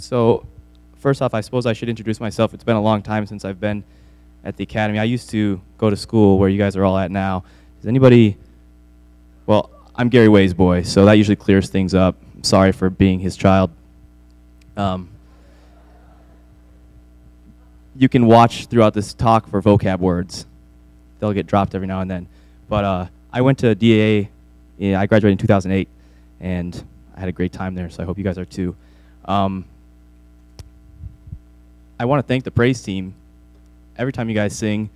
So, first off, I suppose I should introduce myself. It's been a long time since I've been at the academy. I used to go to school where you guys are all at now. Does anybody, well, I'm Gary Way's boy, so that usually clears things up. I'm sorry for being his child. You can watch throughout this talk for vocab words. They'll get dropped every now and then. But I went to DAA, I graduated in 2008, and I had a great time there, so I hope you guys are too. I want to thank the praise team. Every time you guys sing,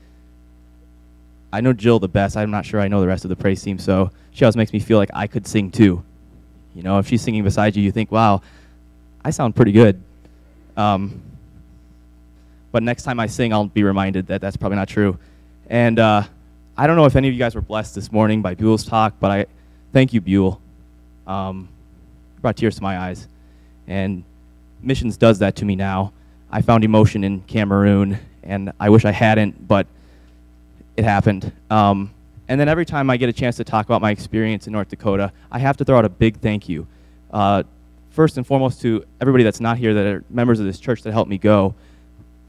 I know Jill the best. I'm not sure I know the rest of the praise team, so she always makes me feel like I could sing too. You know, if she's singing beside you, you think, wow, I sound pretty good. But next time I sing, I'll be reminded that that's probably not true. And I don't know if any of you guys were blessed this morning by Buell's talk, but I thank you, Buell. Brought tears to my eyes. And missions does that to me now. I found emotion in Cameroon, and I wish I hadn't, but it happened. And then every time I get a chance to talk about my experience in North Dakota, I have to throw out a big thank you. First and foremost to everybody that's not here that are members of this church that helped me go,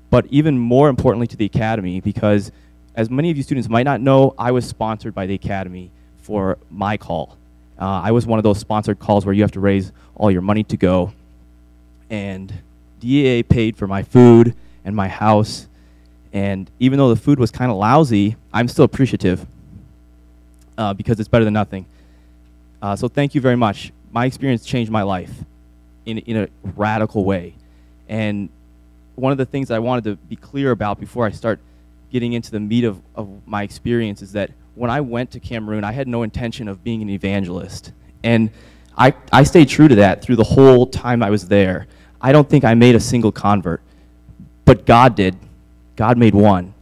but even more importantly to the Academy, because as many of you students might not know, I was sponsored by the Academy for my call. I was one of those sponsored calls where you have to raise all your money to go. And DAA paid for my food and my house. And even though the food was kind of lousy, I'm still appreciative because it's better than nothing. So thank you very much. My experience changed my life in a radical way. And one of the things that I wanted to be clear about before I start getting into the meat of my experience is that when I went to Cameroon, I had no intention of being an evangelist. And I stayed true to that through the whole time I was there. I don't think I made a single convert, but God did. God made one.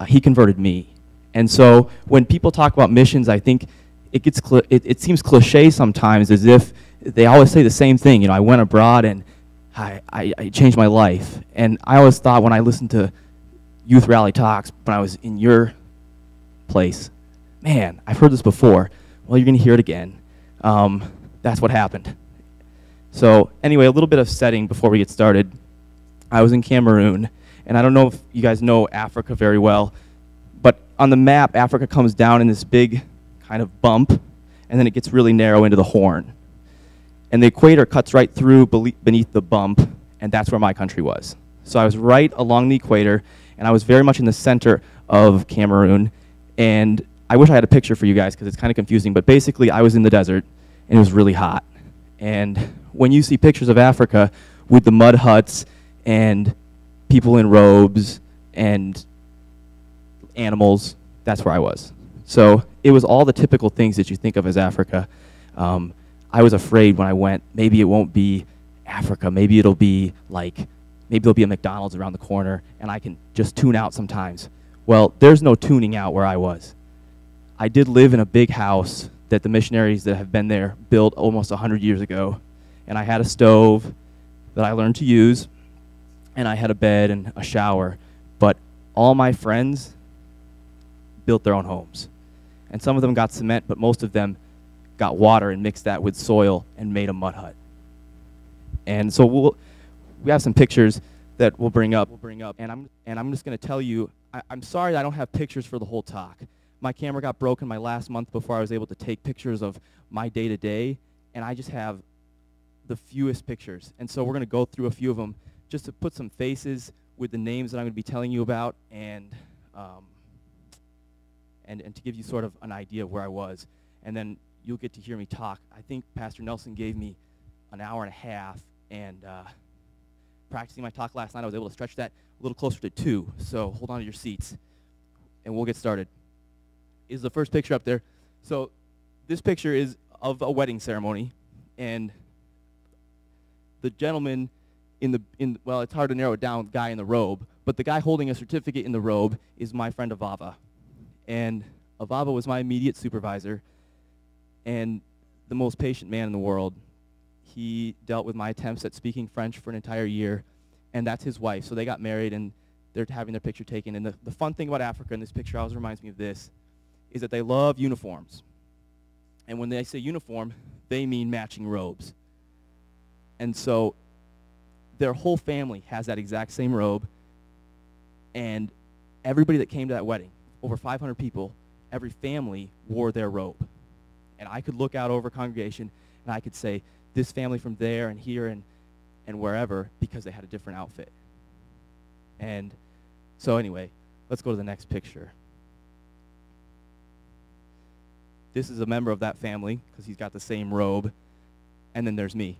He converted me. And so when people talk about missions, I think it seems cliche sometimes, as if they always say the same thing. You know, I went abroad and I changed my life. And I always thought when I listened to youth rally talks when I was in your place, man, I've heard this before. Well, you're going to hear it again. That's what happened. So anyway, a little bit of setting before we get started. I was in Cameroon, and I don't know if you guys know Africa very well, but on the map, Africa comes down in this big kind of bump, and then it gets really narrow into the Horn. And the equator cuts right through beneath the bump, and that's where my country was. So I was right along the equator, and I was very much in the center of Cameroon. And I wish I had a picture for you guys because it's kind of confusing, but basically I was in the desert, and it was really hot. And when you see pictures of Africa with the mud huts and people in robes and animals, that's where I was. So it was all the typical things that you think of as Africa. I was afraid when I went, maybe it won't be Africa, maybe it'll be like, maybe there'll be a McDonald's around the corner and I can just tune out sometimes. Well, there's no tuning out where I was. I did live in a big house that the missionaries that have been there built almost 100 years ago. And I had a stove that I learned to use, and I had a bed and a shower. But all my friends built their own homes. And some of them got cement, but most of them got water and mixed that with soil and made a mud hut. And so we have some pictures that we'll bring up. And I'm just going to tell you, I'm sorry that I don't have pictures for the whole talk. My camera got broken my last month before I was able to take pictures of my day-to-day, and I just have the fewest pictures. And so we're going to go through a few of them just to put some faces with the names that I'm going to be telling you about and to give you sort of an idea of where I was. And then you'll get to hear me talk. I think Pastor Nelson gave me an hour and a half, and practicing my talk last night, I was able to stretch that a little closer to 2. So hold on to your seats, and we'll get started. Is the first picture up there. So this picture is of a wedding ceremony, and the gentleman well, it's hard to narrow it down, guy in the robe, but the guy holding a certificate in the robe is my friend Avava. And Avava was my immediate supervisor and the most patient man in the world. He dealt with my attempts at speaking French for an entire year, and that's his wife. So they got married, and they're having their picture taken. And the fun thing about Africa, and this picture always reminds me of this, is that they love uniforms. And when they say uniform, they mean matching robes. And so their whole family has that exact same robe, and everybody that came to that wedding, over 500 people, every family wore their robe. And I could look out over a congregation, and I could say, this family from there and here and wherever, because they had a different outfit. And so anyway, let's go to the next picture. This is a member of that family, because he's got the same robe. And then there's me.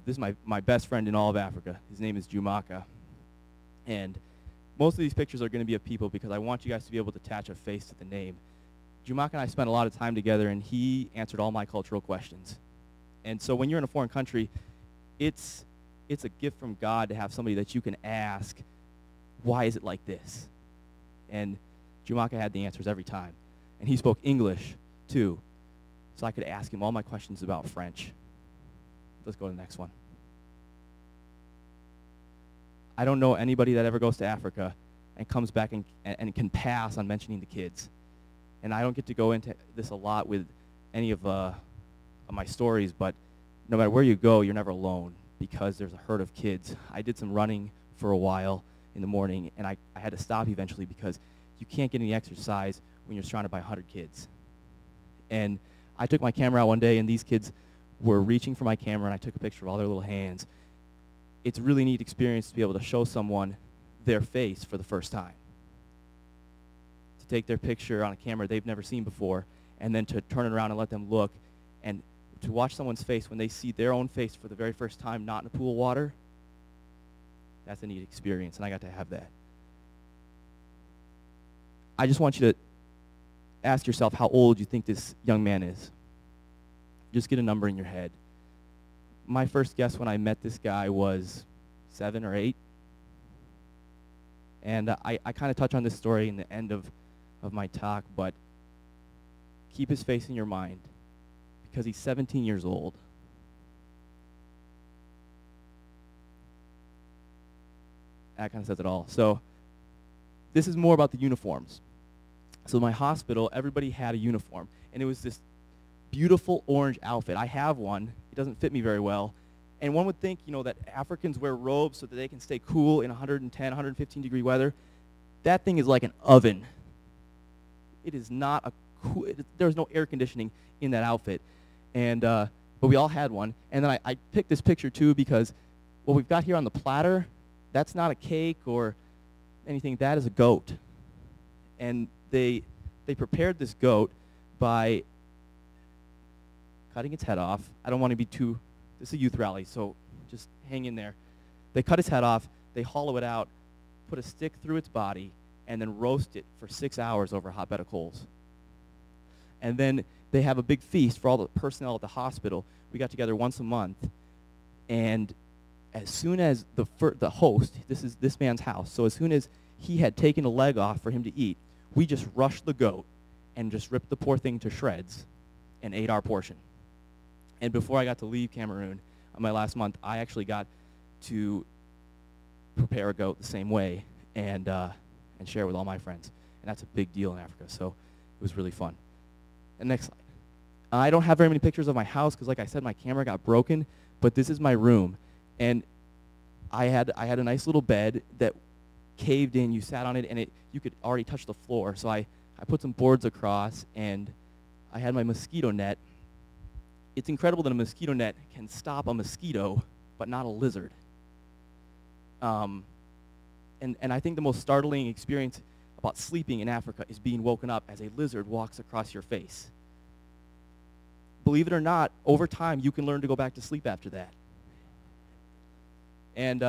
This is my best friend in all of Africa. His name is Jumaka. And most of these pictures are going to be of people because I want you guys to be able to attach a face to the name. Jumaka and I spent a lot of time together, and he answered all my cultural questions. And so when you're in a foreign country, it's a gift from God to have somebody that you can ask, why is it like this? And Jumaka had the answers every time. And he spoke English, too. So I could ask him all my questions about French. Let's go to the next one. I don't know anybody that ever goes to Africa and comes back and can pass on mentioning the kids. And I don't get to go into this a lot with any of my stories, but no matter where you go, you're never alone because there's a herd of kids. I did some running for a while in the morning, and I had to stop eventually because you can't get any exercise when you're surrounded by 100 kids. And I took my camera out one day, and these kids were reaching for my camera, and I took a picture of all their little hands. It's a really neat experience to be able to show someone their face for the first time. To take their picture on a camera they've never seen before, and then to turn it around and let them look, and to watch someone's face when they see their own face for the very first time, not in a pool of water, that's a neat experience, and I got to have that. I just want you to ask yourself how old you think this young man is. Just get a number in your head. My first guess when I met this guy was 7 or 8. And I kind of touch on this story in the end of my talk, but keep his face in your mind because he's 17 years old. That kind of says it all. So this is more about the uniforms. So my hospital, everybody had a uniform, and it was this beautiful orange outfit. I have one. It doesn't fit me very well. And one would think, that Africans wear robes so that they can stay cool in 110, 115 degree weather. That thing is like an oven. It is not a cool, there's no air conditioning in that outfit. And, but we all had one. And then I picked this picture too because what we've got here on the platter, that's not a cake or anything. That is a goat. And they prepared this goat by cutting its head off. I don't want to be too, this is a youth rally, so just hang in there. They cut its head off, they hollow it out, put a stick through its body, and then roast it for 6 hours over a hot bed of coals. And then they have a big feast for all the personnel at the hospital. We got together once a month, and as soon as the host, this is this man's house, so as soon as he had taken a leg off for him to eat, we just rushed the goat and just ripped the poor thing to shreds and ate our portion. And before I got to leave Cameroon on my last month, I actually got to prepare a goat the same way and share with all my friends. And that's a big deal in Africa, so it was really fun. And next slide. I don't have very many pictures of my house because, like I said, my camera got broken, but this is my room. And I had a nice little bed that caved in. You sat on it, and you could already touch the floor. So I put some boards across, and I had my mosquito net. It's incredible that a mosquito net can stop a mosquito, but not a lizard. And I think the most startling experience about sleeping in Africa is being woken up as a lizard walks across your face. Believe it or not, over time, you can learn to go back to sleep after that. And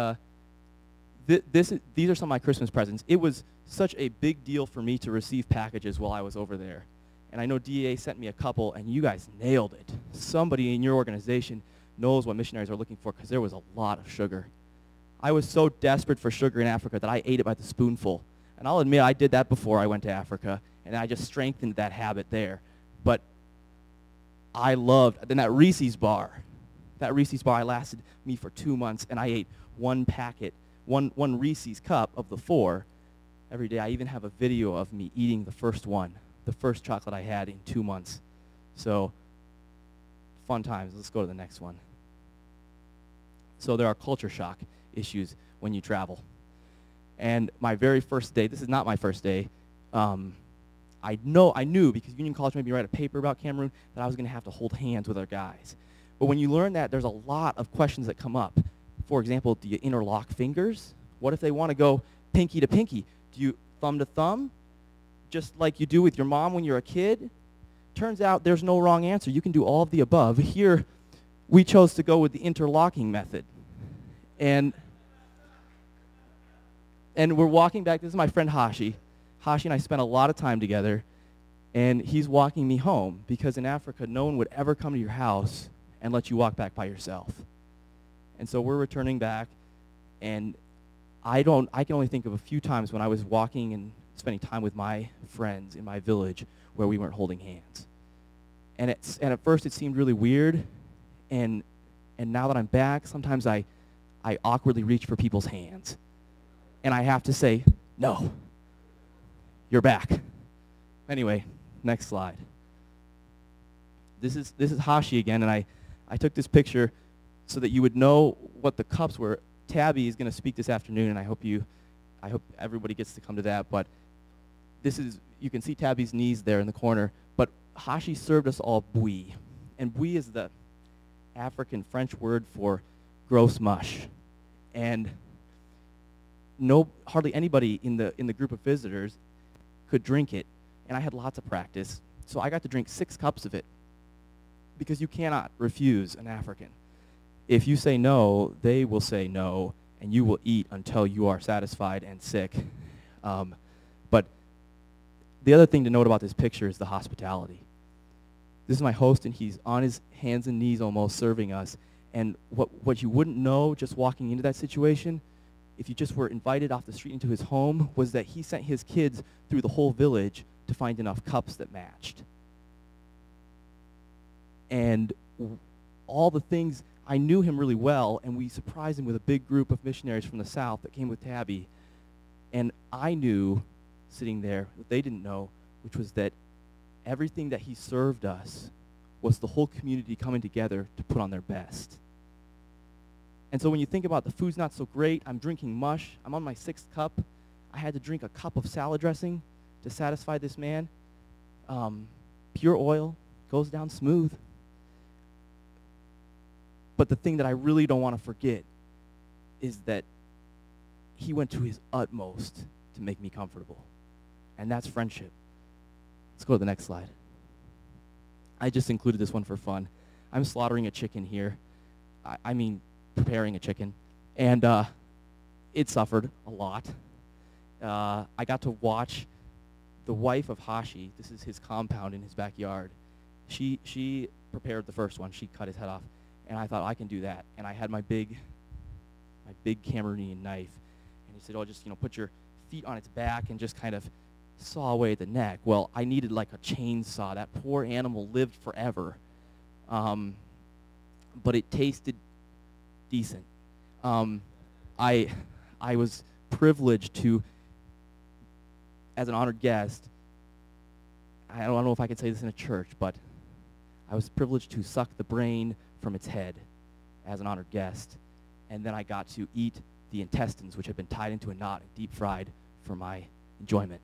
these are some of my Christmas presents. It was such a big deal for me to receive packages while I was over there. And I know DEA sent me a couple, and you guys nailed it. Somebody in your organization knows what missionaries are looking for because there was a lot of sugar. I was so desperate for sugar in Africa that I ate it by the spoonful. And I'll admit I did that before I went to Africa, and I just strengthened that habit there. But I loved, then that Reese's bar. That Reese's bar lasted me for 2 months, and I ate one packet, one Reese's cup of the 4 every day. I even have a video of me eating the first one, the first chocolate I had in 2 months. So, fun times. Let's go to the next one. So there are culture shock. issues when you travel. And my very first day, this is not my first day, I knew because Union College made me write a paper about Cameroon that I was going to have to hold hands with our guys. But when you learn that, there's a lot of questions that come up. For example, do you interlock fingers? What if they want to go pinky to pinky? Do you thumb to thumb, just like you do with your mom when you're a kid? Turns out there's no wrong answer. You can do all of the above. Here, we chose to go with the interlocking method. And we're walking back. This is my friend Hashi. Hashi and I spent a lot of time together, and he's walking me home because in Africa, no one would ever come to your house and let you walk back by yourself. And so we're returning back, and I can only think of a few times when I was walking and spending time with my friends in my village where we weren't holding hands. And at first it seemed really weird, and now that I'm back, sometimes I awkwardly reach for people's hands. And I have to say, no, you're back. Anyway, next slide. This is Hashi again, and I took this picture so that you would know what the cups were. Tabby is going to speak this afternoon, and I hope everybody gets to come to that. But you can see Tabby's knees there in the corner. But Hashi served us all bouillie, and bouillie is the African French word for gross mush, and hardly anybody in the group of visitors could drink it, and I had lots of practice, so I got to drink 6 cups of it, because you cannot refuse an African. If you say no, they will say no, and you will eat until you are satisfied and sick. But the other thing to note about this picture is the hospitality. This is my host, and he's on his hands and knees almost serving us. And what you wouldn't know just walking into that situation, if you just were invited off the street into his home, was that he sent his kids through the whole village to find enough cups that matched. And all the things, I knew him really well, and we surprised him with a big group of missionaries from the south that came with Tabby. And I knew, sitting there, what they didn't know, which was that everything that he served us was the whole community coming together to put on their best. And so when you think about the food's not so great, I'm drinking mush, I'm on my 6th cup, I had to drink a cup of salad dressing to satisfy this man. Pure oil, goes down smooth. But the thing that I really don't want to forget is that he went to his utmost to make me comfortable. And that's friendship. Let's go to the next slide. I just included this one for fun. I'm slaughtering a chicken here. I mean, preparing a chicken. And it suffered a lot. I got to watch the wife of Hashi. This is his compound in his backyard. She prepared the first one. She cut his head off. And I thought, I can do that. And I had my big Cameroonian knife. And he said, oh, just put your feet on its back and just kind of saw away at the neck. Well, I needed like a chainsaw. That poor animal lived forever. But it tasted decent. I was privileged to, as an honored guest, I don't know if I can say this in a church, but I was privileged to suck the brain from its head as an honored guest. And then I got to eat the intestines, which had been tied into a knot and deep fried for my enjoyment.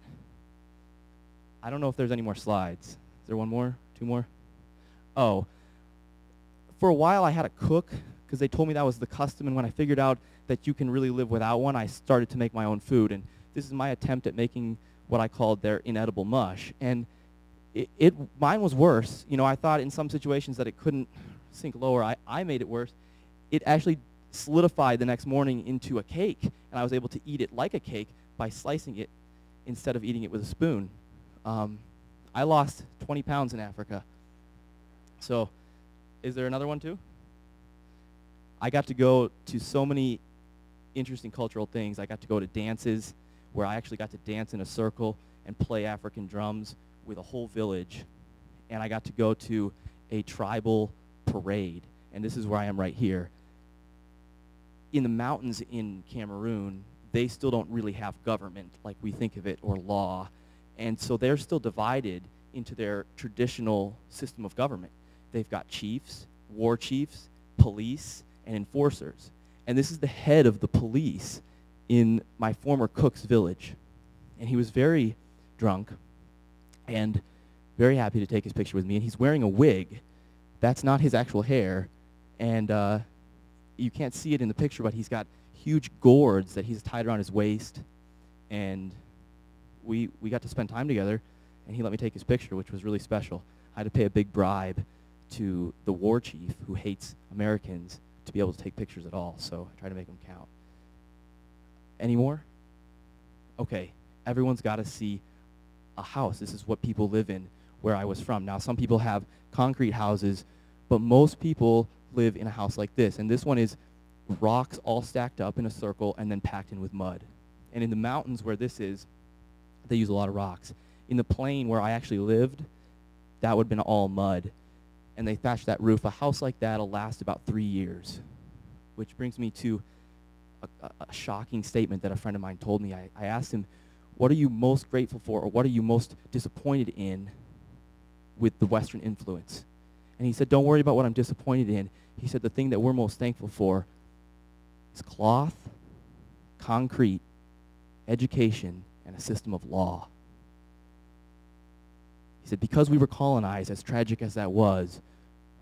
I don't know if there's any more slides. Is there one more? 2 more? Oh. For a while I had a cook because they told me that was the custom, and when I figured out that you can really live without one, I started to make my own food. And this is my attempt at making what I called their inedible mush. And mine was worse. I thought in some situations that it couldn't sink lower. I made it worse. It actually solidified the next morning into a cake, and I was able to eat it like a cake by slicing it instead of eating it with a spoon. I lost 20 pounds in Africa. So, is there another one too? I got to go to so many interesting cultural things. I got to go to dances where I actually got to dance in a circle and play African drums with a whole village. And I got to go to a tribal parade. And this is where I am right here. In the mountains in Cameroon, they still don't really have government like we think of it, or law. And so they're still divided into their traditional system of government. They've got chiefs, war chiefs, police, and enforcers. And this is the head of the police in my former cook's village. And he was very drunk and very happy to take his picture with me. And he's wearing a wig. That's not his actual hair. And you can't see it in the picture, but he's got huge gourds that he's tied around his waist. And we got to spend time together, and he let me take his picture, which was really special. I had to pay a big bribe to the war chief who hates Americans to be able to take pictures at all, so I try to make them count. Any more? Okay, everyone's got to see a house. This is what people live in where I was from. Now, some people have concrete houses, but most people live in a house like this, and this one is rocks all stacked up in a circle and then packed in with mud. And in the mountains where this is, they use a lot of rocks. In the plain where I actually lived, that would have been all mud. And they thatched that roof. A house like that will last about 3 years, which brings me to a shocking statement that a friend of mine told me. I asked him, what are you most grateful for, or what are you most disappointed in with the Western influence? And he said, don't worry about what I'm disappointed in. He said, the thing that we're most thankful for is cloth, concrete, education, and a system of law. He said, because we were colonized, as tragic as that was,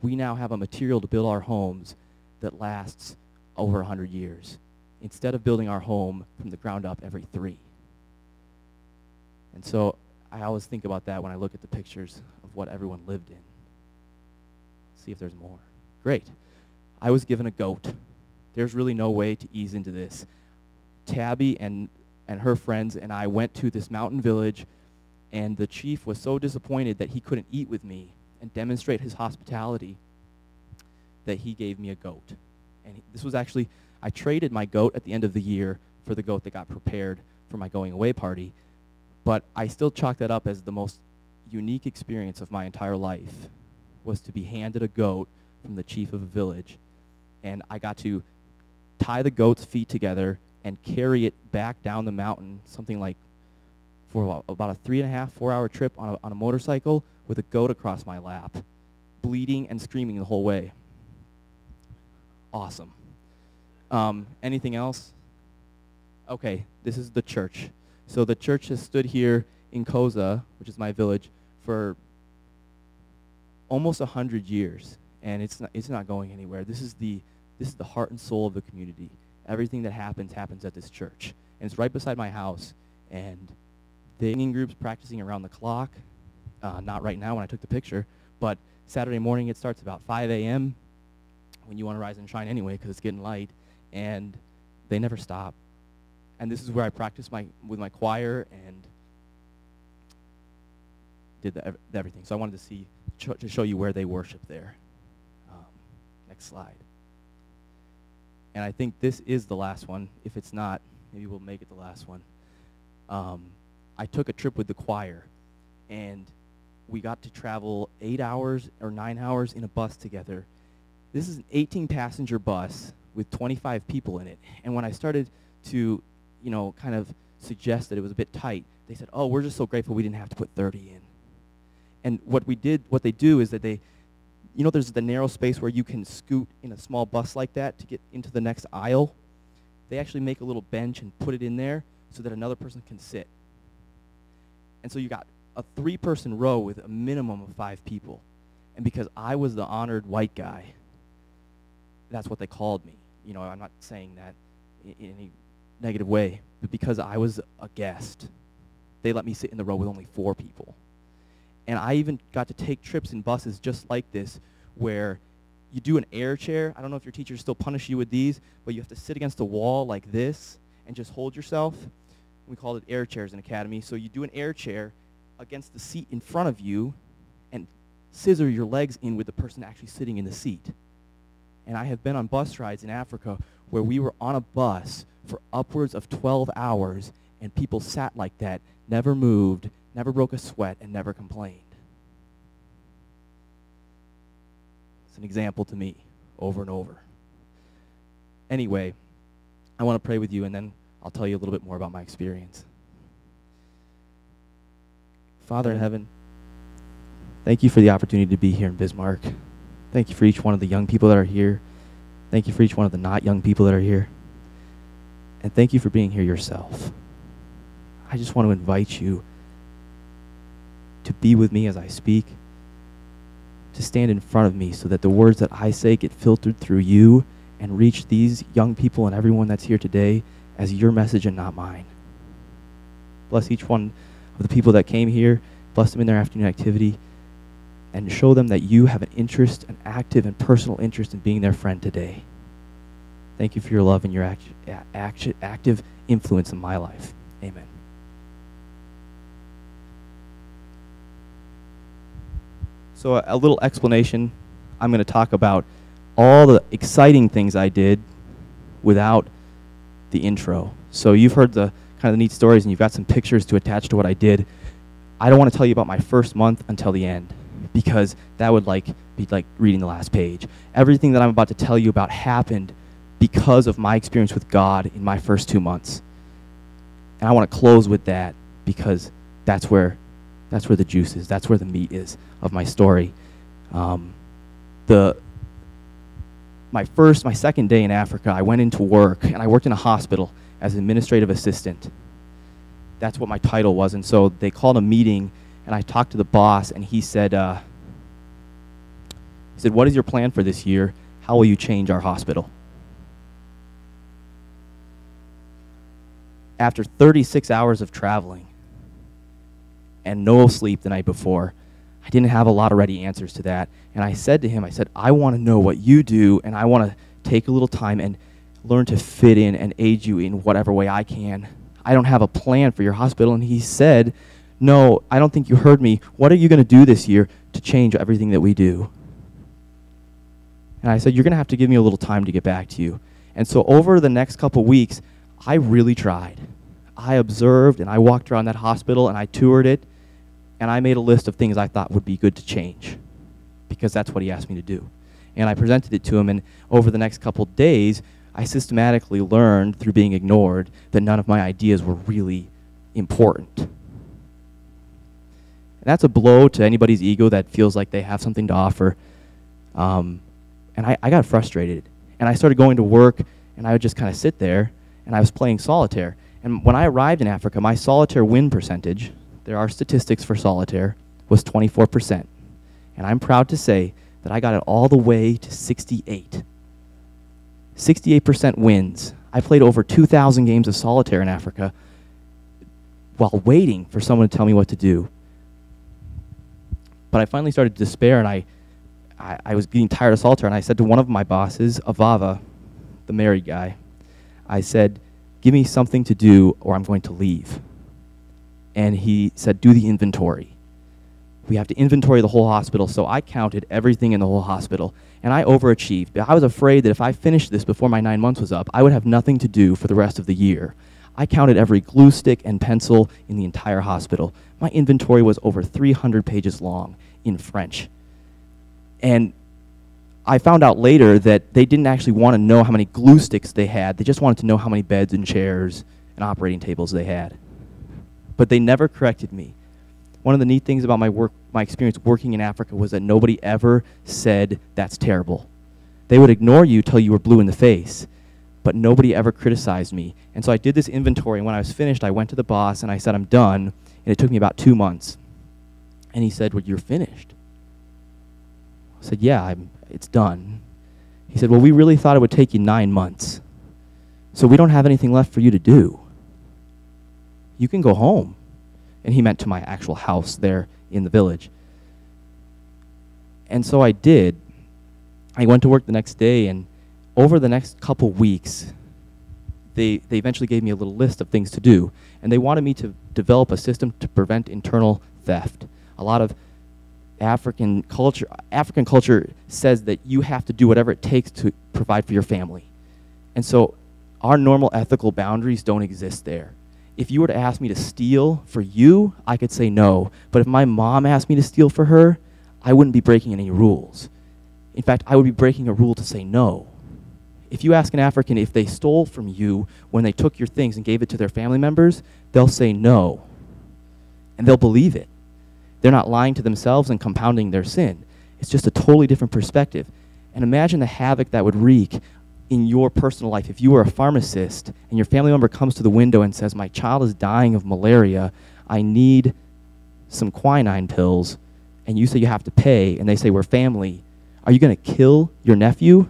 we now have a material to build our homes that lasts over 100 years, instead of building our home from the ground up every 3. And so I always think about that when I look at the pictures of what everyone lived in. See if there's more. Great. I was given a goat. There's really no way to ease into this. Tabby and her friends and I went to this mountain village, and the chief was so disappointed that he couldn't eat with me and demonstrate his hospitality that he gave me a goat. And this was actually, I traded my goat at the end of the year for the goat that got prepared for my going away party, but I still chalk that up as the most unique experience of my entire life, was to be handed a goat from the chief of a village. And I got to tie the goat's feet together and carry it back down the mountain, something like for about a 3.5, 4-hour trip on a motorcycle with a goat across my lap, bleeding and screaming the whole way. Awesome. Anything else? Okay, this is the church. So the church has stood here in Koza, which is my village, for almost 100 years, and it's not going anywhere. This is the heart and soul of the community. Everything that happens at this church, and it's right beside my house. And the singing group's practicing around the clock. Not right now when I took the picture, but Saturday morning it starts about 5 a.m. when you want to rise and shine anyway, because it's getting light, and they never stop. And this is where I practice with my choir and did everything. So I wanted to show you where they worship there. Next slide. And I think this is the last one. If it's not, maybe we'll make it the last one. I took a trip with the choir, and we got to travel 8 hours or 9 hours in a bus together. This is an 18-passenger bus with 25 people in it. And when I started to, kind of suggest that it was a bit tight, they said, oh, we're just so grateful we didn't have to put 30 in. And what they do is that there's the narrow space where you can scoot in a small bus like that to get into the next aisle. They actually make a little bench and put it in there so that another person can sit. And so you got a 3-person row with a minimum of 5 people. And because I was the honored white guy, that's what they called me. I'm not saying that in any negative way, but because I was a guest, they let me sit in the row with only 4 people. And I even got to take trips in buses just like this, where you do an air chair. I don't know if your teachers still punish you with these, but you have to sit against a wall like this and just hold yourself. We called it air chairs in academy. So you do an air chair against the seat in front of you and scissor your legs in with the person actually sitting in the seat. And I have been on bus rides in Africa where we were on a bus for upwards of 12 hours, and people sat like that, never moved, never broke a sweat, and never complained. It's an example to me, over and over. Anyway, I want to pray with you, and then I'll tell you a little bit more about my experience. Father in heaven, thank you for the opportunity to be here in Bismarck. Thank you for each one of the young people that are here. Thank you for each one of the not young people that are here. And thank you for being here yourself. I just want to invite you to be with me as I speak, to stand in front of me so that the words that I say get filtered through you and reach these young people and everyone that's here today as your message and not mine. Bless each one of the people that came here, bless them in their afternoon activity, and show them that you have an interest, an active and personal interest in being their friend today. Thank you for your love and your active influence in my life. Amen. So a little explanation. I'm going to talk about all the exciting things I did without the intro. So you've heard the kind of the neat stories, and you've got some pictures to attach to what I did. I don't want to tell you about my first month until the end, because that would be like reading the last page. Everything that I'm about to tell you about happened because of my experience with God in my first 2 months. And I want to close with that, because that's where the juice is. That's where the meat is of my story. My second day in Africa, I went into work, and I worked in a hospital as an administrative assistant. That's what my title was. And so they called a meeting, and I talked to the boss, and he said, "What is your plan for this year? How will you change our hospital?" After 36 hours of traveling and no sleep the night before, I didn't have a lot of ready answers to that. And I said to him, I want to know what you do, and I want to take a little time and learn to fit in and aid you in whatever way I can. I don't have a plan for your hospital. And he said, "No, I don't think you heard me. What are you going to do this year to change everything that we do?" And I said, "You're going to have to give me a little time to get back to you." And so over the next couple weeks, I really tried. I observed, and I walked around that hospital, and I toured it, and I made a list of things I thought would be good to change, because that's what he asked me to do. And I presented it to him, and over the next couple days, I systematically learned through being ignored that none of my ideas were really important. And that's a blow to anybody's ego that feels like they have something to offer. And I got frustrated. And I started going to work, and I would just kind of sit there, and I was playing solitaire. And when I arrived in Africa, my solitaire win percentage, there are statistics for solitaire, was 24%. And I'm proud to say that I got it all the way to 68. 68% wins. I played over 2,000 games of solitaire in Africa while waiting for someone to tell me what to do. But I finally started to despair, and I was getting tired of solitaire, and I said to one of my bosses, Avava, the married guy, I said, "Give me something to do or I'm going to leave." And he said, "Do the inventory. We have to inventory the whole hospital." So I counted everything in the whole hospital, and I overachieved. I was afraid that if I finished this before my 9 months was up, I would have nothing to do for the rest of the year. I counted every glue stick and pencil in the entire hospital. My inventory was over 300 pages long in French. And I found out later that they didn't actually want to know how many glue sticks they had. They just wanted to know how many beds and chairs and operating tables they had. But they never corrected me. One of the neat things about my experience working in Africa was that nobody ever said, "That's terrible." They would ignore you till you were blue in the face, but nobody ever criticized me. And so I did this inventory, and when I was finished, I went to the boss, and I said, "I'm done," and it took me about 2 months. And he said, "Well, you're finished." I said, "Yeah, it's done." He said, "Well, we really thought it would take you 9 months, so we don't have anything left for you to do. You can go home." And he meant to my actual house there in the village. And so I did. I went to work the next day, and over the next couple weeks, they eventually gave me a little list of things to do. And they wanted me to develop a system to prevent internal theft. A lot of African culture says that you have to do whatever it takes to provide for your family. And so our normal ethical boundaries don't exist there. If you were to ask me to steal for you, I could say no. But if my mom asked me to steal for her, I wouldn't be breaking any rules. In fact, I would be breaking a rule to say no. If you ask an African if they stole from you when they took your things and gave it to their family members, they'll say no. And they'll believe it. They're not lying to themselves and compounding their sin. It's just a totally different perspective. And imagine the havoc that would wreak in your personal life, if you are a pharmacist and your family member comes to the window and says, my child is dying of malaria, I need some quinine pills, and you say you have to pay, and they say we're family, are you going to kill your nephew,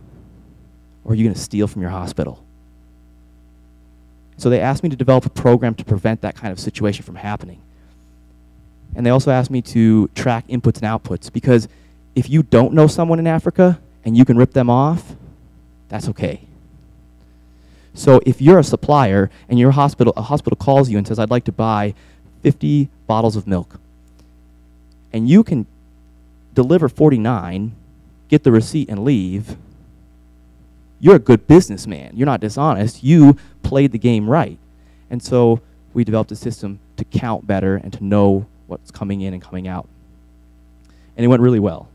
or are you going to steal from your hospital? So they asked me to develop a program to prevent that kind of situation from happening. And they also asked me to track inputs and outputs, because if you don't know someone in Africa and you can rip them off, that's okay. So if you're a supplier and a hospital calls you and says, I'd like to buy 50 bottles of milk, and you can deliver 49, get the receipt and leave, you're a good businessman. You're not dishonest. You played the game right. And so we developed a system to count better and to know what's coming in and coming out. And it went really well.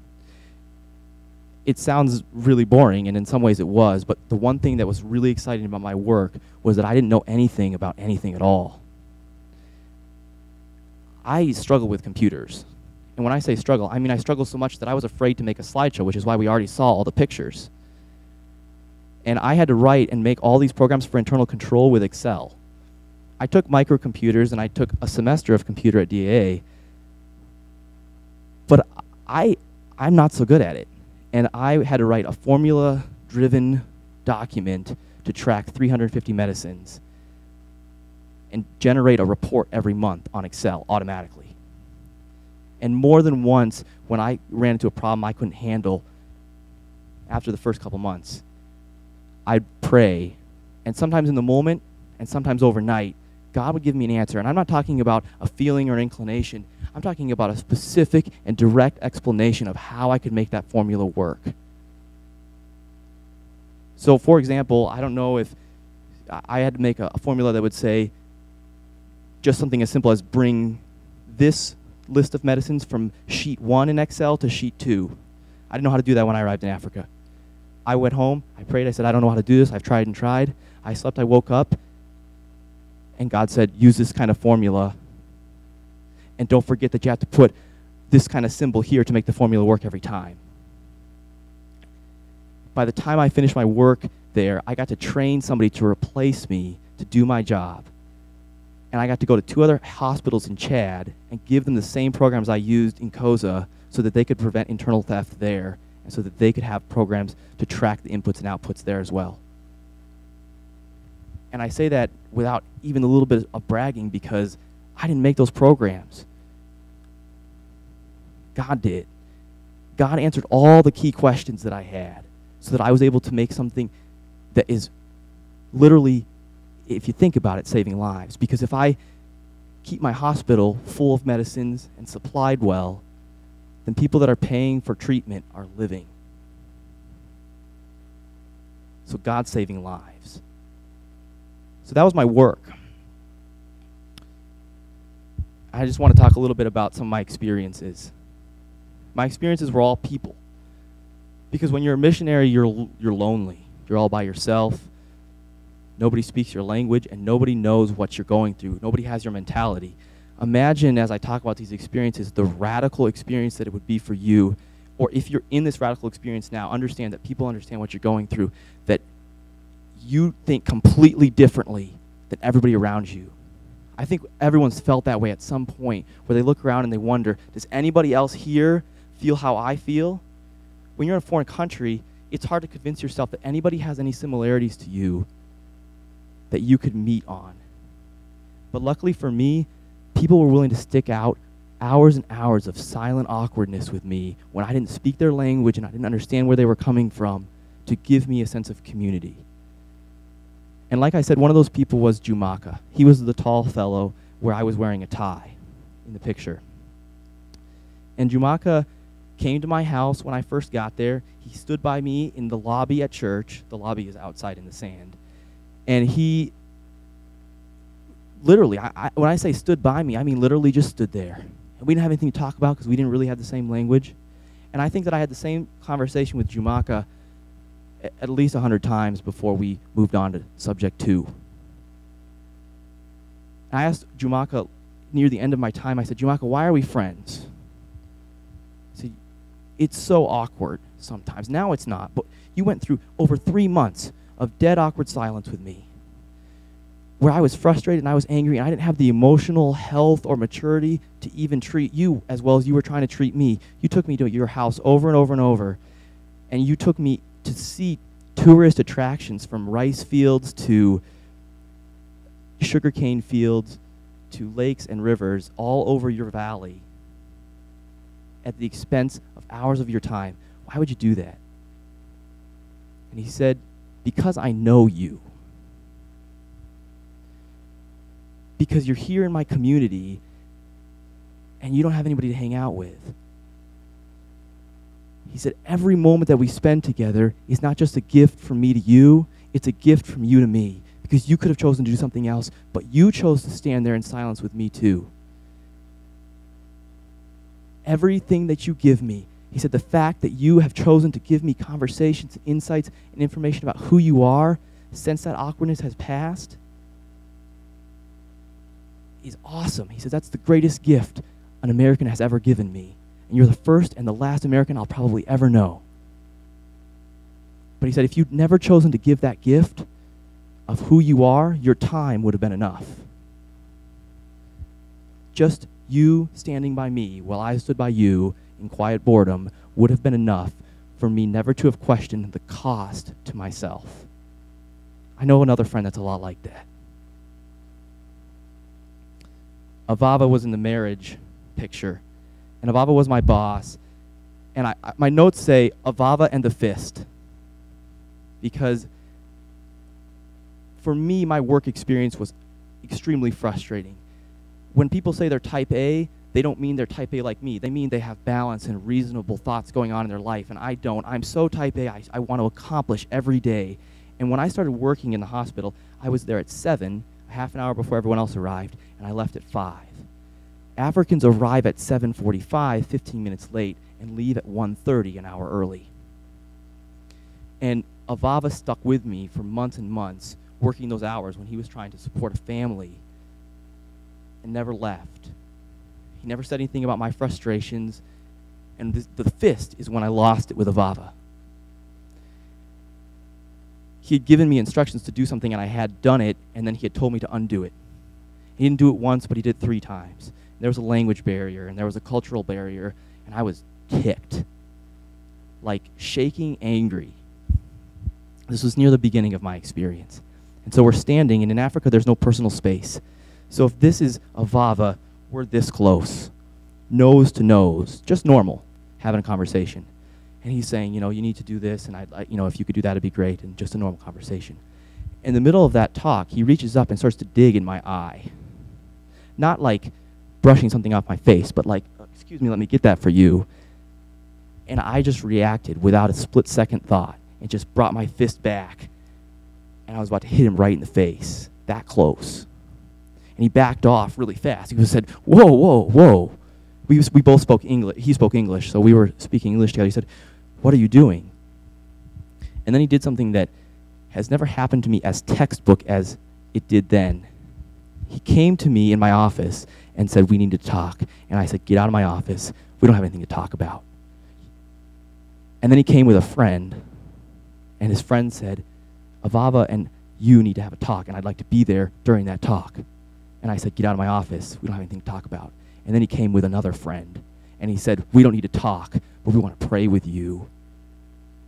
It sounds really boring, and in some ways it was, but the one thing that was really exciting about my work was that I didn't know anything about anything at all. I struggle with computers. And when I say struggle, I mean I struggle so much that I was afraid to make a slideshow, which is why we already saw all the pictures. And I had to write and make all these programs for internal control with Excel. I took microcomputers and I took a semester of computer at DAA, but I'm not so good at it. And I had to write a formula-driven document to track 350 medicines and generate a report every month on Excel automatically. And more than once, when I ran into a problem I couldn't handle after the first couple months, I'd pray, and sometimes in the moment, and sometimes overnight, God would give me an answer. And I'm not talking about a feeling or an inclination. I'm talking about a specific and direct explanation of how I could make that formula work. So for example, I don't know if I had to make a formula that would say just something as simple as bring this list of medicines from sheet 1 in Excel to sheet 2. I didn't know how to do that when I arrived in Africa. I went home, I prayed, I said, I don't know how to do this, I've tried and tried. I slept, I woke up, and God said, use this kind of formula, and don't forget that you have to put this kind of symbol here to make the formula work every time. By the time I finished my work there, I got to train somebody to replace me to do my job. And I got to go to 2 other hospitals in Chad and give them the same programs I used in COSA so that they could prevent internal theft there, and so that they could have programs to track the inputs and outputs there as well. And I say that without even a little bit of bragging, because I didn't make those programs. God did. God answered all the key questions that I had so that I was able to make something that is literally, if you think about it, saving lives. Because if I keep my hospital full of medicines and supplied well, then people that are paying for treatment are living. So God's saving lives. So that was my work. I just want to talk a little bit about some of my experiences. My experiences were all people. Because when you're a missionary, you're lonely. You're all by yourself. Nobody speaks your language, and nobody knows what you're going through. Nobody has your mentality. Imagine, as I talk about these experiences, the radical experience that it would be for you. Or if you're in this radical experience now, understand that people understand what you're going through, that you think completely differently than everybody around you. I think everyone's felt that way at some point, where they look around and they wonder, does anybody else here feel how I feel? When you're in a foreign country, it's hard to convince yourself that anybody has any similarities to you that you could meet on. But luckily for me, people were willing to stick out hours and hours of silent awkwardness with me when I didn't speak their language and I didn't understand where they were coming from, to give me a sense of community. And like I said, one of those people was Jumaka. He was the tall fellow where I was wearing a tie in the picture. And Jumaka came to my house when I first got there. He stood by me in the lobby at church. The lobby is outside in the sand. And he literally, when I say stood by me, I mean literally just stood there. And we didn't have anything to talk about because we didn't really have the same language. And I think that I had the same conversation with Jumaka at least 100 times before we moved on to subject 2. I asked Jumaka near the end of my time, I said, Jumaka, why are we friends? See, it's so awkward sometimes. Now it's not, but you went through over 3 months of dead awkward silence with me, where I was frustrated and I was angry and I didn't have the emotional health or maturity to even treat you as well as you were trying to treat me. You took me to your house over and over and over, and you took me to see tourist attractions from rice fields to sugarcane fields to lakes and rivers all over your valley at the expense of hours of your time. Why would you do that? And he said, because I know you. Because you're here in my community and you don't have anybody to hang out with. He said, every moment that we spend together is not just a gift from me to you, it's a gift from you to me. Because you could have chosen to do something else, but you chose to stand there in silence with me too. Everything that you give me, he said, the fact that you have chosen to give me conversations, insights, and information about who you are since that awkwardness has passed is awesome. He says, that's the greatest gift an American has ever given me. And you're the first and the last American I'll probably ever know. But he said, if you'd never chosen to give that gift of who you are, your time would have been enough. Just you standing by me while I stood by you in quiet boredom would have been enough for me never to have questioned the cost to myself. I know another friend that's a lot like that. Avava was in the marriage picture, and Avava was my boss, and my notes say Avava and the fist, because for me, my work experience was extremely frustrating. When people say they're type A, they don't mean they're type A like me. They mean they have balance and reasonable thoughts going on in their life, and I don't. I'm so type A, I want to accomplish every day. And when I started working in the hospital, I was there at 7, half an hour before everyone else arrived, and I left at 5. Africans arrive at 7:45, 15 minutes late, and leave at 1:30, an hour early. And Avava stuck with me for months and months, working those hours when he was trying to support a family, and never left. He never said anything about my frustrations, and the fist is when I lost it with Avava. He had given me instructions to do something, and I had done it, and then he had told me to undo it. He didn't do it once, but he did 3 times. There was a language barrier, and there was a cultural barrier, and I was ticked, like shaking angry. This was near the beginning of my experience. And so we're standing, and in Africa, there's no personal space. So if this is Avava, we're this close, nose to nose, just normal, having a conversation. And he's saying, you need to do this, and if you could do that, it'd be great, and just a normal conversation. In the middle of that talk, he reaches up and starts to dig in my eye. Not like brushing something off my face, but like, excuse me, let me get that for you. And I just reacted without a split-second thought and just brought my fist back. And I was about to hit him right in the face, that close. And he backed off really fast. He said, whoa, whoa, whoa. We both spoke English. He spoke English, so we were speaking English together. He said, what are you doing? And then he did something that has never happened to me as textbook as it did then. He came to me in my office and said, we need to talk. And I said, get out of my office. We don't have anything to talk about. And then he came with a friend, and his friend said, Avava and you need to have a talk, and I'd like to be there during that talk. And I said, get out of my office. We don't have anything to talk about. And then he came with another friend, and he said, we don't need to talk, but we want to pray with you,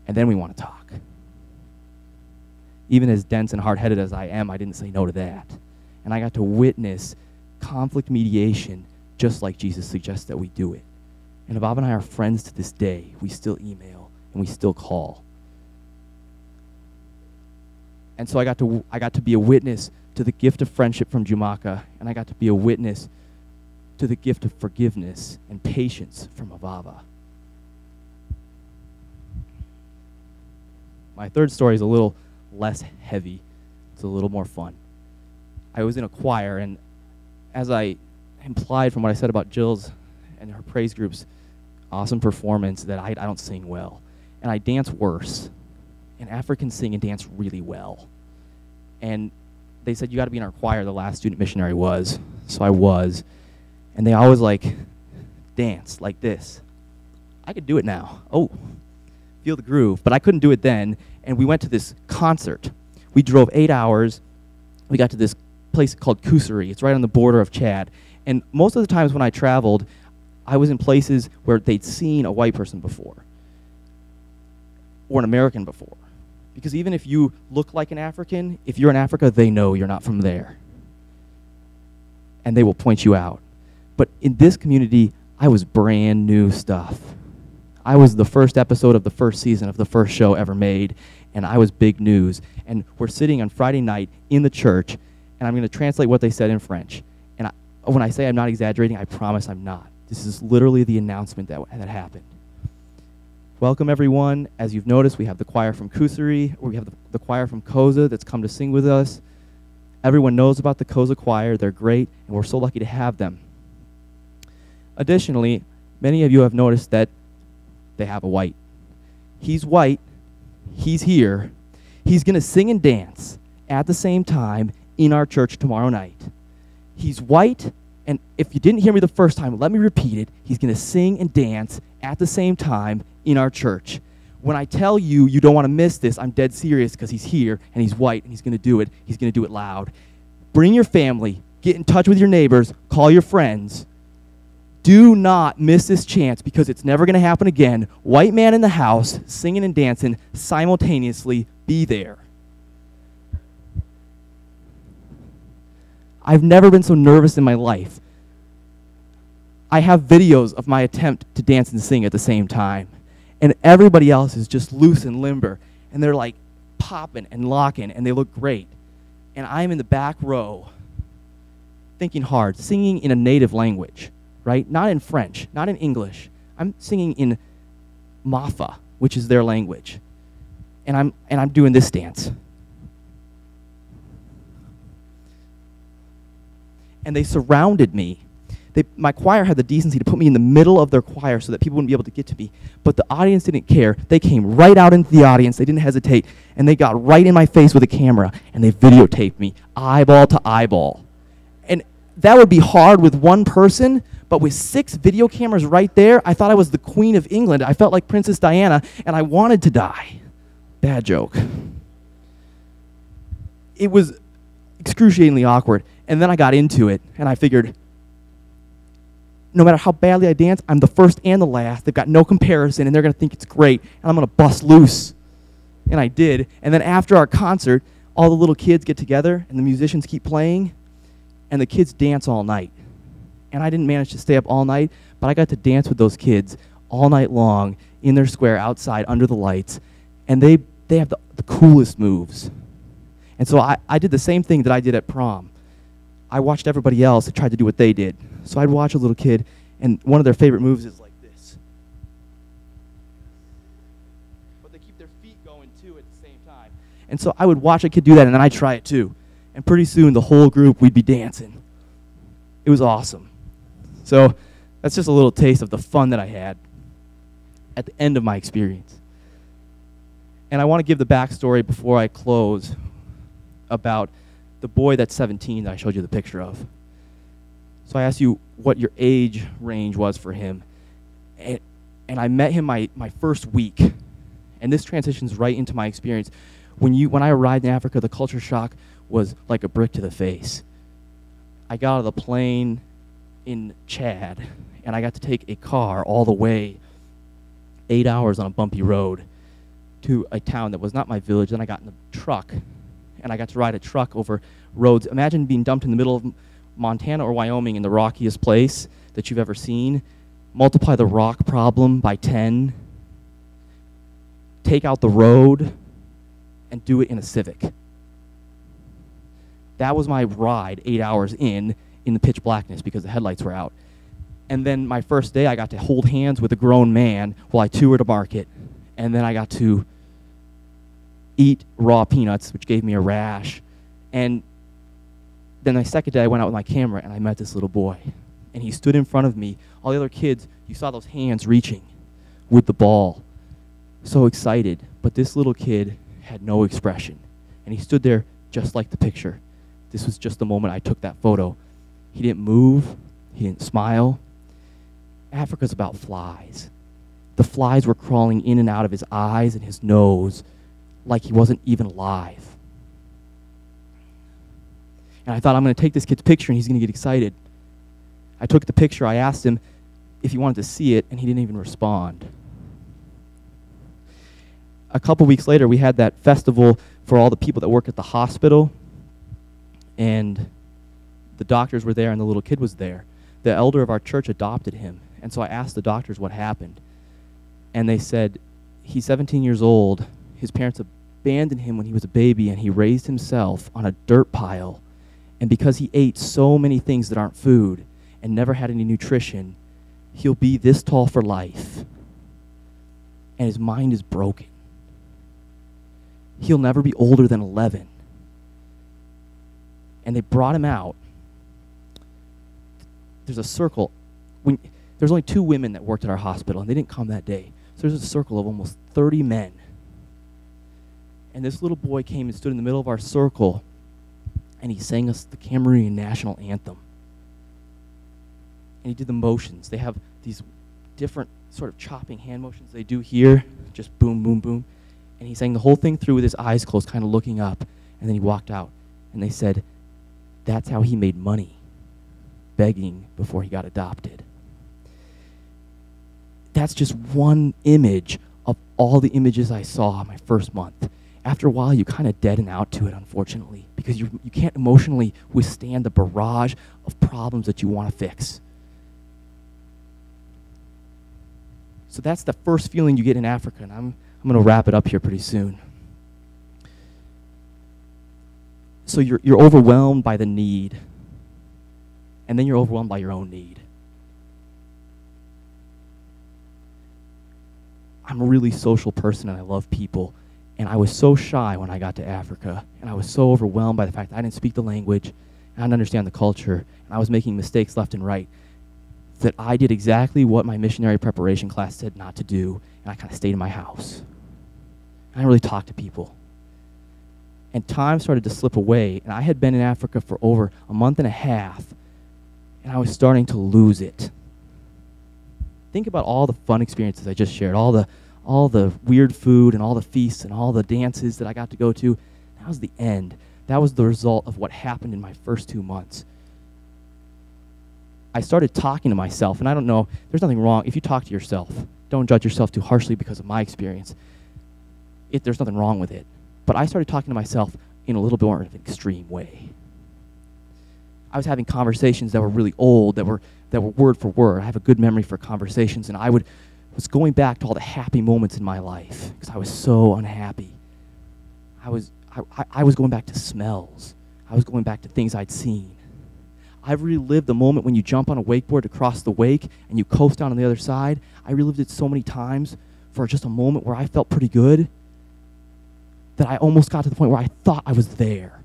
and then we want to talk. Even as dense and hard-headed as I am, I didn't say no to that. And I got to witness conflict mediation just like Jesus suggests that we do it. And Avava and I are friends to this day. We still email, and we still call. And so I got to be a witness to the gift of friendship from Jumaka, and I got to be a witness to the gift of forgiveness and patience from Avava. My third story is a little less heavy. It's a little more fun. I was in a choir, and as I implied from what I said about Jill's and her praise group's awesome performance, that I don't sing well. And I dance worse. And Africans sing and dance really well. And they said, you got to be in our choir. The last student missionary was. So I was. And they always dance like this. I could do it now. Oh, feel the groove. But I couldn't do it then. And we went to this concert. We drove 8 hours. We got to this place called Kusuri. It's right on the border of Chad. And most of the times when I traveled, I was in places where they'd seen a white person before or an American before. Because even if you look like an African, if you're in Africa, they know you're not from there. And they will point you out. But in this community, I was brand new stuff. I was the first episode of the first season of the first show ever made, and I was big news. And we're sitting on Friday night in the church, and I'm going to translate what they said in French. And when I say I'm not exaggerating, I promise I'm not. This is literally the announcement that happened. Welcome, everyone. As you've noticed, we have the choir from Kusuri, or we have the choir from Koza that's come to sing with us. Everyone knows about the Koza choir. They're great, and we're so lucky to have them. Additionally, many of you have noticed that they have a white. He's white. He's here. He's going to sing and dance at the same time in our church tomorrow night. He's white, and if you didn't hear me the first time, let me repeat it. He's going to sing and dance at the same time in our church. When I tell you you don't want to miss this, I'm dead serious because he's here, and he's white, and he's going to do it. He's going to do it loud. Bring your family. Get in touch with your neighbors. Call your friends. Do not miss this chance because it's never going to happen again. White man in the house, singing and dancing simultaneously. Be there. I've never been so nervous in my life. I have videos of my attempt to dance and sing at the same time. And everybody else is just loose and limber. And they're like popping and locking, and they look great. And I'm in the back row thinking hard, singing in a native language, right? Not in French, not in English. I'm singing in Mafa, which is their language. And I'm doing this dance. And they surrounded me. My choir had the decency to put me in the middle of their choir so that people wouldn't be able to get to me. But the audience didn't care. They came right out into the audience. They didn't hesitate. And they got right in my face with a camera. And they videotaped me, eyeball to eyeball. And that would be hard with one person. But with 6 video cameras right there, I thought I was the Queen of England. I felt like Princess Diana. And I wanted to die. Bad joke. It was excruciatingly awkward. And then I got into it. And I figured, no matter how badly I dance, I'm the first and the last. They've got no comparison, and they're going to think it's great, and I'm going to bust loose. And I did. And then after our concert, all the little kids get together, and the musicians keep playing, and the kids dance all night. And I didn't manage to stay up all night, but I got to dance with those kids all night long in their square outside under the lights, and they have the coolest moves. And so I did the same thing that I did at prom. I watched everybody else that tried to do what they did. So I'd watch a little kid, and one of their favorite moves is like this. But they keep their feet going, too, at the same time. And so I would watch a kid do that, and then I'd try it, too. And pretty soon, the whole group, we'd be dancing. It was awesome. So that's just a little taste of the fun that I had at the end of my experience. And I want to give the backstory before I close about the boy that's 17 that I showed you the picture of. So I asked you what your age range was for him. And I met him my first week. And this transitions right into my experience. When I arrived in Africa, the culture shock was like a brick to the face. I got out of the plane in Chad, and I got to take a car all the way 8 hours on a bumpy road to a town that was not my village. Then I got in a truck, and I got to ride a truck over roads. Imagine being dumped in the middle of Montana or Wyoming in the rockiest place that you've ever seen. Multiply the rock problem by 10. Take out the road and do it in a Civic. That was my ride 8 hours in the pitch blackness because the headlights were out. And then my first day, I got to hold hands with a grown man while I toured a market. And then I got to eat raw peanuts, which gave me a rash. And then the second day, I went out with my camera, and I met this little boy. And he stood in front of me. All the other kids, you saw those hands reaching with the ball. So excited. But this little kid had no expression. And he stood there just like the picture. This was just the moment I took that photo. He didn't move. He didn't smile. Africa's about flies. The flies were crawling in and out of his eyes and his nose like he wasn't even alive. And I thought, I'm going to take this kid's picture and he's going to get excited. I took the picture. I asked him if he wanted to see it, and he didn't even respond. A couple weeks later, we had that festival for all the people that work at the hospital, and the doctors were there and the little kid was there. The elder of our church adopted him, and so I asked the doctors what happened. And they said, he's 17 years old. His parents abandoned him when he was a baby, and he raised himself on a dirt pile. And because he ate so many things that aren't food and never had any nutrition, he'll be this tall for life. And his mind is broken. He'll never be older than 11. And they brought him out. There's a circle. There's only 2 women that worked at our hospital, and they didn't come that day. So there's a circle of almost 30 men. And this little boy came and stood in the middle of our circle, and he sang us the Cameroon national anthem. And he did the motions. They have these different sort of chopping hand motions they do here, just boom, boom, boom. And he sang the whole thing through with his eyes closed, kind of looking up. And then he walked out. And they said, that's how he made money, begging before he got adopted. That's just one image of all the images I saw my first month. After a while, you kind of deaden out to it, unfortunately, because you can't emotionally withstand the barrage of problems that you want to fix. So that's the first feeling you get in Africa, and I'm going to wrap it up here pretty soon. So you're overwhelmed by the need, and then you're overwhelmed by your own need. I'm a really social person, and I love people. And I was so shy when I got to Africa, and I was so overwhelmed by the fact that I didn't speak the language, and I didn't understand the culture, and I was making mistakes left and right, that I did exactly what my missionary preparation class said not to do, and I kind of stayed in my house. I didn't really talk to people. And time started to slip away, and I had been in Africa for over a month and a half, and I was starting to lose it. Think about all the fun experiences I just shared, all the weird food and all the feasts and all the dances that I got to go to. That was the end. That was the result of what happened in my first 2 months. I started talking to myself, and I don't know, there's nothing wrong. If you talk to yourself, don't judge yourself too harshly because of my experience. There's nothing wrong with it. But I started talking to myself in a little bit more of an extreme way. I was having conversations that were really old, that were word for word. I have a good memory for conversations, and I was going back to all the happy moments in my life because I was so unhappy. I was going back to smells. I was going back to things I'd seen. I've relived the moment when you jump on a wakeboard to cross the wake and you coast down on the other side. I relived it so many times for just a moment where I felt pretty good that I almost got to the point where I thought I was there.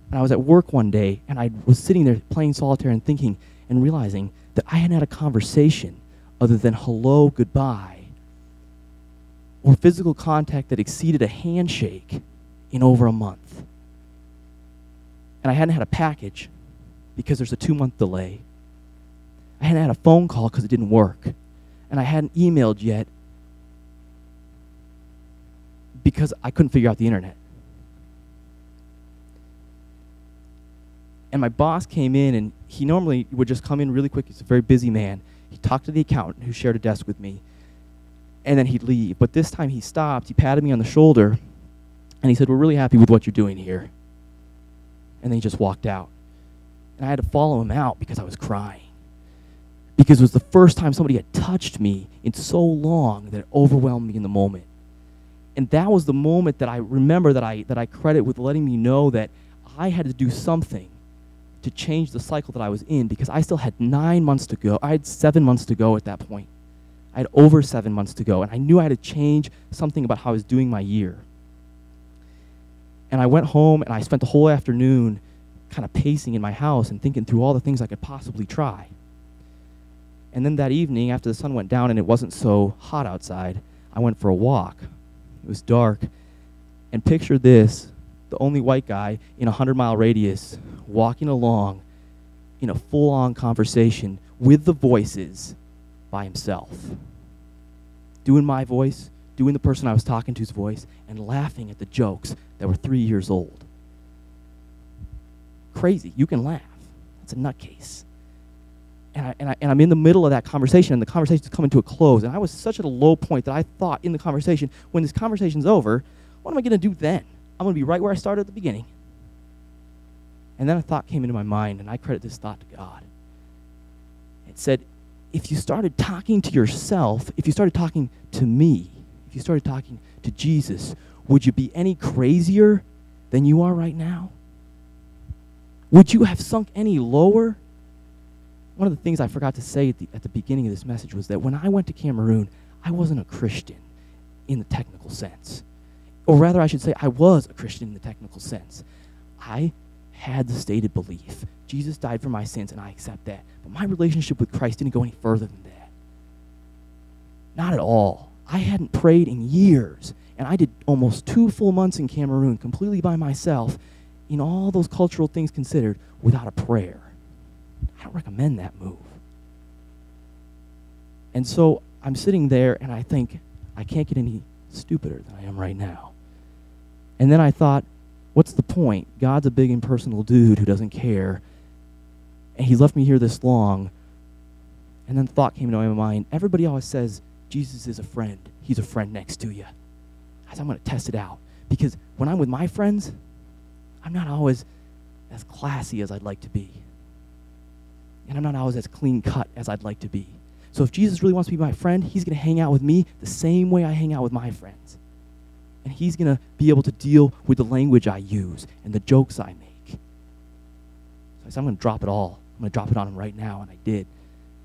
And I was at work one day, and I was sitting there playing solitaire and thinking and realizing that I hadn't had a conversation other than hello, goodbye, or physical contact that exceeded a handshake in over a month. And I hadn't had a package because there's a 2-month delay. I hadn't had a phone call because it didn't work. And I hadn't emailed yet because I couldn't figure out the internet. And my boss came in, and he normally would just come in really quick. He's a very busy man. He talked to the accountant who shared a desk with me, and then he'd leave. But this time he stopped, he patted me on the shoulder, and he said, "We're really happy with what you're doing here." And then he just walked out. And I had to follow him out because I was crying. Because it was the first time somebody had touched me in so long that it overwhelmed me in the moment. And that was the moment that I remember that I credit with letting me know that I had to do something to change the cycle that I was in, because I still had 9 months to go. I had 7 months to go at that point. I had over 7 months to go, and I knew I had to change something about how I was doing my year. And I went home, and I spent the whole afternoon kind of pacing in my house and thinking through all the things I could possibly try. And then that evening, after the sun went down and it wasn't so hot outside, I went for a walk. It was dark. And picture this, the only white guy in a 100-mile radius walking along in a full-on conversation with the voices by himself. Doing my voice, doing the person I was talking to's voice, and laughing at the jokes that were 3 years old. crazy. You can laugh. That's a nutcase. And I'm in the middle of that conversation, and the conversation's coming to a close. And I was such at a low point that I thought in the conversation, when this conversation's over, what am I going to do then? I'm going to be right where I started at the beginning. And then a thought came into my mind, and I credit this thought to God. It said, if you started talking to yourself, if you started talking to me, if you started talking to Jesus, would you be any crazier than you are right now? Would you have sunk any lower? One of the things I forgot to say at the beginning of this message was that when I went to Cameroon, I wasn't a Christian in the technical sense. Or rather, I should say, I was a Christian in the technical sense. I had the stated belief. Jesus died for my sins, and I accept that. But my relationship with Christ didn't go any further than that. Not at all. I hadn't prayed in years, and I did almost 2 full months in Cameroon completely by myself, in all those cultural things considered, without a prayer. I don't recommend that move. And so I'm sitting there, and I think, I can't get any stupider than I am right now. And then I thought, what's the point? God's a big impersonal dude who doesn't care, and he's left me here this long. And then the thought came into my mind, everybody always says, Jesus is a friend. He's a friend next to you. I said, I'm going to test it out. Because when I'm with my friends, I'm not always as classy as I'd like to be. And I'm not always as clean cut as I'd like to be. So if Jesus really wants to be my friend, he's going to hang out with me the same way I hang out with my friends. And he's going to be able to deal with the language I use and the jokes I make. So I said, I'm going to drop it all. I'm going to drop it on him right now, and I did.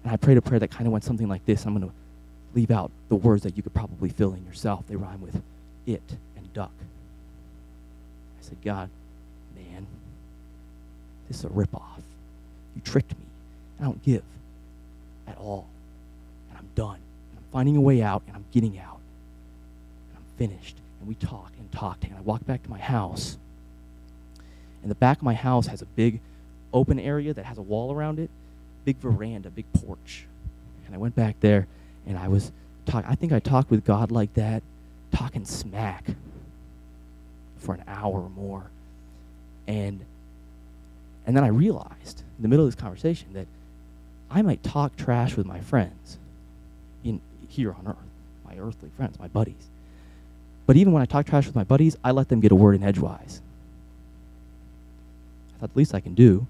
And I prayed a prayer that kind of went something like this. I'm going to leave out the words that you could probably fill in yourself. They rhyme with it and duck. I said, God, man, this is a ripoff. You tricked me. I don't give at all. And I'm done. And I'm finding a way out, and I'm getting out. And I'm finished. And we talked and talked, and I walked back to my house. And the back of my house has a big open area that has a wall around it, big veranda, big porch. And I went back there, and I was I think I talked with God like that, talking smack for an hour or more. And then I realized in the middle of this conversation that I might talk trash with my friends here on earth, my earthly friends, my buddies. But even when I talk trash with my buddies, I let them get a word in edgewise. I thought the least I can do,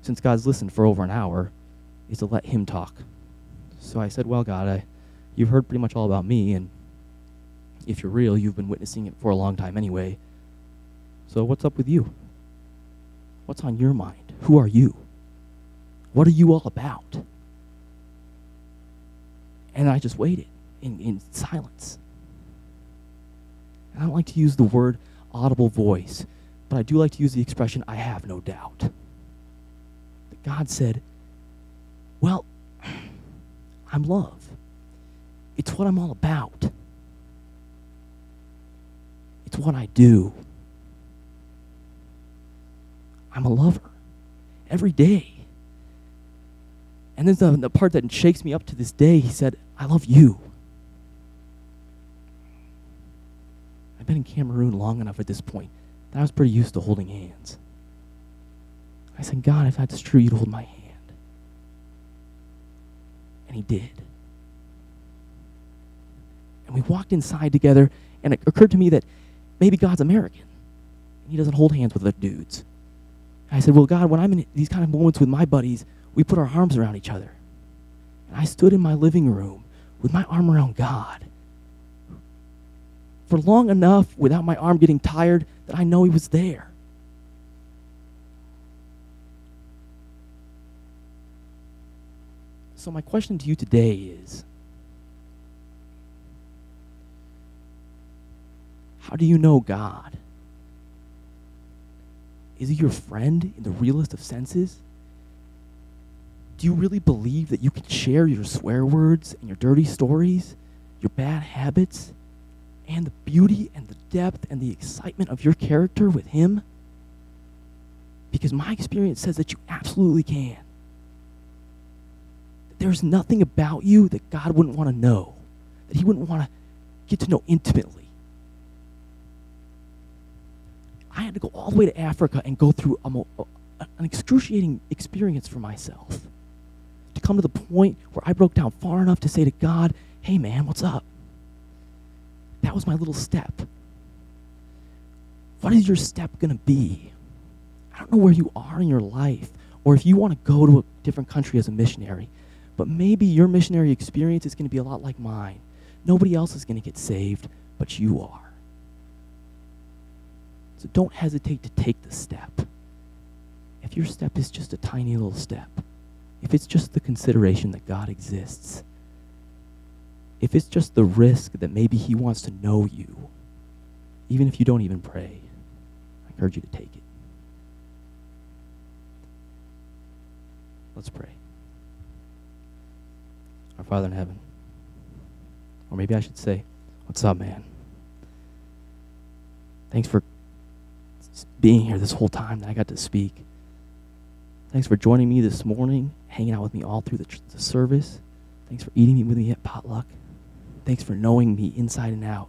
since God's listened for over an hour, is to let him talk. So I said, well, God, you've heard pretty much all about me, and if you're real, you've been witnessing it for a long time anyway. So what's up with you? What's on your mind? Who are you? What are you all about? And I just waited in silence. And I don't like to use the word audible voice, but I do like to use the expression, I have no doubt. That God said, well, I'm love. It's what I'm all about. It's what I do. I'm a lover. Every day. And then the part that shakes me up to this day, he said, I love you. I've been in Cameroon long enough at this point that I was pretty used to holding hands. I said, God, if that's true, you'd hold my hand. And he did. And we walked inside together, and it occurred to me that maybe God's American, and he doesn't hold hands with other dudes. And I said, well, God, when I'm in these kind of moments with my buddies, we put our arms around each other. And I stood in my living room with my arm around God for long enough without my arm getting tired that I know he was there. So my question to you today is, how do you know God? Is he your friend in the realest of senses? Do you really believe that you can share your swear words and your dirty stories, your bad habits, and the beauty and the depth and the excitement of your character with him? Because my experience says that you absolutely can. There's nothing about you that God wouldn't want to know, that he wouldn't want to get to know intimately. I had to go all the way to Africa and go through an excruciating experience for myself. To come to the point where I broke down far enough to say to God, hey man, what's up? That was my little step. What is your step going to be? I don't know where you are in your life, or if you want to go to a different country as a missionary, but maybe your missionary experience is going to be a lot like mine. Nobody else is going to get saved, but you are. So don't hesitate to take the step. If your step is just a tiny little step, if it's just the consideration that God exists, if it's just the risk that maybe he wants to know you, even if you don't even pray, I encourage you to take it. Let's pray. Our Father in heaven, or maybe I should say, what's up, man? Thanks for being here this whole time that I got to speak. Thanks for joining me this morning, hanging out with me all through the service. Thanks for eating with me at potluck. Thanks for knowing me inside and out.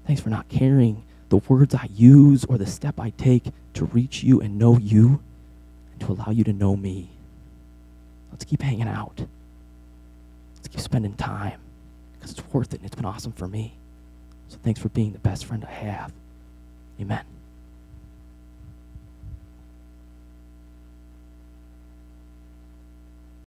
Thanks for not caring the words I use or the step I take to reach you and know you and to allow you to know me. Let's keep hanging out. Let's keep spending time because it's worth it and it's been awesome for me. So thanks for being the best friend I have. Amen.